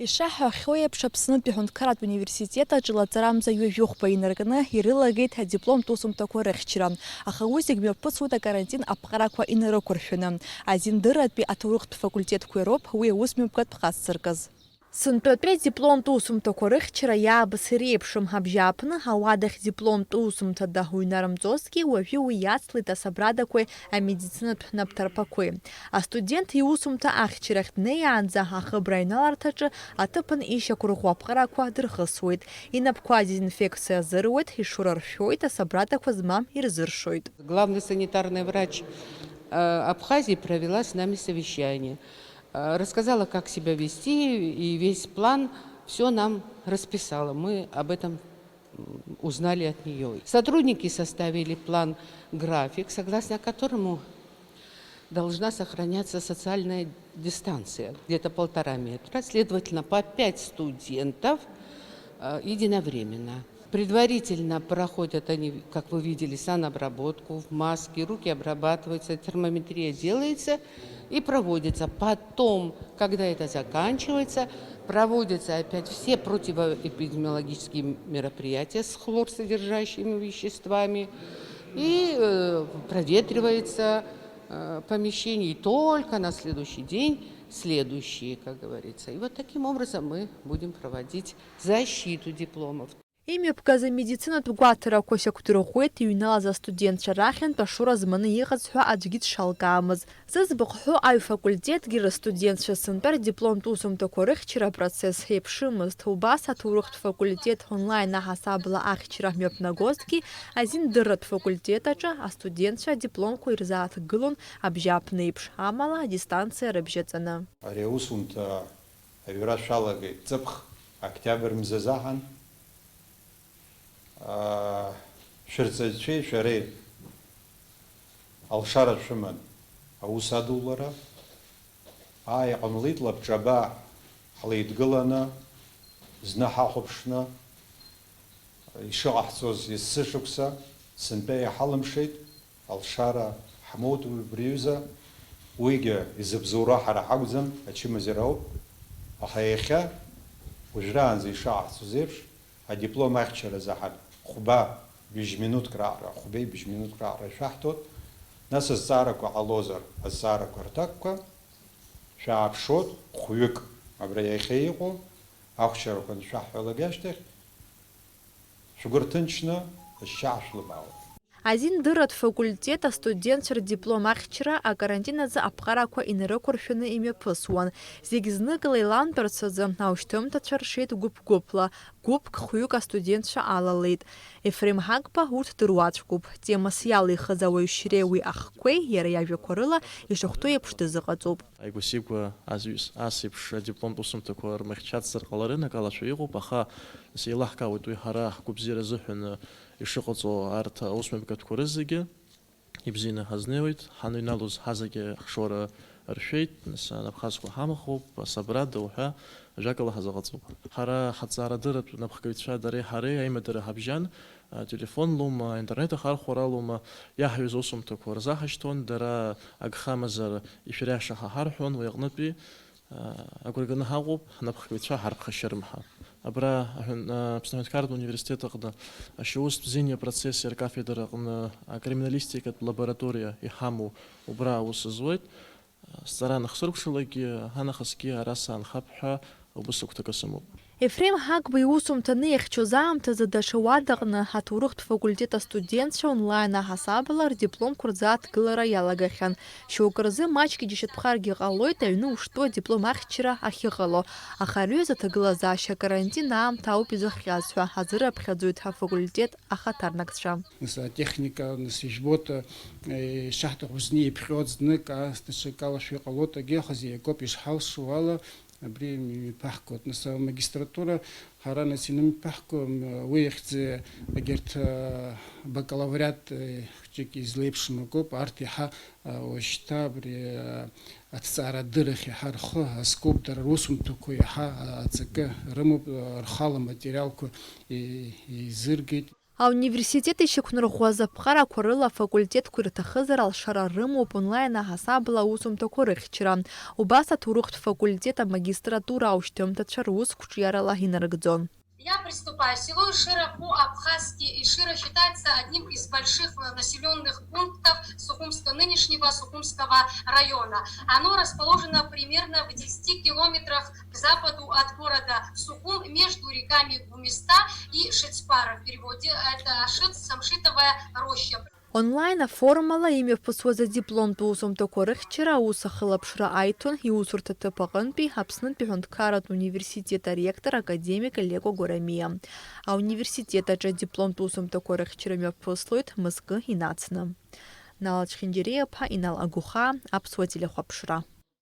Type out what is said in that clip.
Ишаҳҳәахьоу еиԥш, Аԥснытәи аҳәынҭқарратә университет аҿы лаҵарамза ҩажәохәба инаркны ирылагеит адипломтә усумҭақәа рыхьчра. Аха уи зегь мҩаԥысуеит акарантин аԥҟарақәа инарықәыршәаны. Азиндырратәи аҭоурыхтә факультетқәа роуп уи аусмҩаԥгатә ҟазҵаркыз. Сынтәатәи дипломтә усумҭақәа рыхьчра иаабыз иреиԥшым ҳабжьааԥны ауадахь дипломтә усумҭада уҩнарымҵозҭгьы уажәы уи иацлеит асабрадақәеи амедицинатә ҳнапҭарԥақәеи. Астудент иусумҭа ахьчарахь днеиаанӡа ахыбра аҩналарҭаҿы аҭыԥан ишьақәырӷәӷәо аԥҟарақәа дырхысуеит. Инапқәа дезинфекциа азыруеит, ишура ршәоит, асабрадақәа змам ирзыршоит. Главный санитарный врач Абхазии провела с нами совещание. Рассказала, как себя вести, и весь план все нам расписала. Мы об этом узнали от нее. Сотрудники составили план-график, согласно которому должна сохраняться социальная дистанция, где-то 1,5 метра, следовательно, по 5 студентов единовременно. Предварительно проходят они, как вы видели, санобработку в маске, руки обрабатываются, термометрия делается и проводится. Потом, когда это заканчивается, проводятся опять все противоэпидемиологические мероприятия с хлорсодержащими веществами и проветривается помещение, и только на следующий день следующие, как говорится. И вот таким образом мы будем проводить защиту дипломов. Имҩаԥгаз амедицинатә гәаҭарақәа сиақәдырӷәӷәеит иҩналаз астудентцәа рахьынтә ашура зманы иҟаз ҳәа аӡәгьы дшалкаамыз. Зыӡбахә ҳәо аҩфакультетгьы рыстудентцәа сынтәа рдипломтә усумҭақәа рыхьчара апроцесс еиԥшымызт. Убас аҭоурыхтә факультет онлайн аҳасабала ахьчара мҩаԥнагозҭгьы азиндырратә факультет аҿы астудентцәа адипломқәа ирзааҭгылон абжьааԥны еиԥш, амала адистанциа рыбжьаҵаны. Ари аусумҭа аҩра шәалагеит ҵыԥх октиабр мзазаҳан. Шәырҵаҩцәеи шәареи алшара шәыман аус адулара, иҟамлеит лабҿаба ҳлеидгыланы, зны ҳахәаԥшны, ишыҟаҳҵоз ессы шықәса сынтәа иҳалымшеит, алшара ҳмоут убри аҩыза, уигьы изыбзоура ҳара ҳакәӡам, ачымазара ауп, аха иахьа уажәраанӡа ишаҳҵоз еиԥш адиплом ахьчара заҳар хәба бжь-минуҭк раҟара, хәбеи бжь-минуҭк раҟара ишәаҳҭоит, нас азҵаарақәа ҟалозар азҵаарақәа рҭакқәа шәааԥшот, хәҩык абра иахьа иҟоу ахәчарақәа аншәаҳҳәалак ашьҭахь шәгәы рҭынчны ашьа шәлыбаауеит. Азиндырратә факультет астудентцәа рдиплом ахьчара акарантин азы аԥҟарақәа инарықәыршәаны имҩаԥысуан. Зегь зныкала еилантәарц азы аушьҭымҭацәа ршеит гәыԥ-гәыԥла. Гәыԥк хәҩык астудентцәа алалеит. Ефрем Ҳагба урҭ дыруаӡәкуп. Темас иалихыз ауаҩшьреи уи ахқәеи иара иажәақәа рыла ишахәҭоу еиԥш дазыҟаҵоуп. Аигәа-сигәа ас еиԥш адипломтә усумҭақәа рмыхьчацзар ҟаларын акалашәа иҟоуп, аха еилаҳкаауеит уи ҳара ҳгәабзиара азыҳәан ишыҟаҵо арҭ аусмҩаԥгатәқәа рызегьы ибзианы ҳазнеиуеит, ҳаныҩналоз ҳазегьы ҳшора ршәеит, напхазқәа ҳамахоуп, асабрада уҳәа ажәакала ҳазыҟаҵоуп. Ҳара ҳаҵаарадырратә напхгаҩцәа дареи ҳареи аимадара ҳабжьан, телефон лума, интернет ахархәара лума, иаҳҩыз аусумҭақәа рзаҳашьҭуан, дара агхамазар ишәыриаша ҳаҳарҳәон, уи аҟнытәи агәырганы ҳаҟоуп ҳнапхгаҩцәа ҳарԥхашьарымҳа. Абра Аԥсны аҳәынҭқарратә университет аҟны ашьаустә бзиа апроцесс ркафедра аҟны акриминалистикатә лабораториа иҳамоу убра аус зуеит. Сҵара анахсыркәшалакгьы, ҳанахысгьы ара саанхап ҳәа убыс агәҭакы сымоуп. Ефрем Ҳагба иусумҭаны иахьчоз аамҭазы даҽа уадаҟны аҭоурыхтә факультет астудентцәа онлайн аҳасабала рдипломқәа рзааҭгылара иалагахьан. Шьоук рзы маҷк иџьашьатәхаргьы ҟалоит аҩны уштәу адиплом ахьчара ахьыҟало. Аха рҩыза аҭагылазаашьа карантин аамҭа ауп изыхҟьаз ҳәа азырыԥхьаӡоит ҳафакультет ахаҭарнакцәа. Атехника ижәбоит ишаҳҭаху зны иԥхьоит, знык даҽак алашәа иҟалоит, агьыҟаз иагоуп ишҳалшо ала. Абри мипаҳкуеит. Нас амагистратура ҳара инымипаҳкуам уи ихьӡы егьырҭ бакалавриат хәҷык излеиԥшым акоуп, арҭ иаҳа уажәшьҭа абри аҭҵаарадыррахь иаҳа рхы азкуп, дара русумҭақәа иаҳа аҵакы рымоуп, рхала аматериалқәа изыргеит. Ауниверситет ишьақәнарӷәӷәаз аԥҟарақәа рыла афакультетқәа ирҭахызар алшара рымоуп онлайн аҳасабала аусумҭақәа рыхьчара. Убас аҭоурыхтә факультет амагистратура аушьҭымҭацәа русқәҿиарала инарыгӡон. Я приступаю. Село Ишира по-абхазски Ишира считается одним из больших населенных пунктов нынешнего Сухумского района. Оно расположено примерно в 10 километрах к западу от города Сухум между реками Гумиста и Шицпара. В переводе это Шиц-Самшитовая роща. Онлайн формала имҩаԥысуаз адипломтә усумҭақәа рыхьчара аус ахылаԥшра аиҭон иусурҭа ҭыԥ аҟынтәи Аԥснытәи аҳәынҭқарратә университет аректор академик Леко Горамиа. Ауниверситет аҿы адипломтә усумҭақәа рыхьчара мҩаԥыслоит Мызкы инацны. Нала Чхиндиреиа-ԥҳа, Инал Агуха, Аԥсуа телехәаԥшра.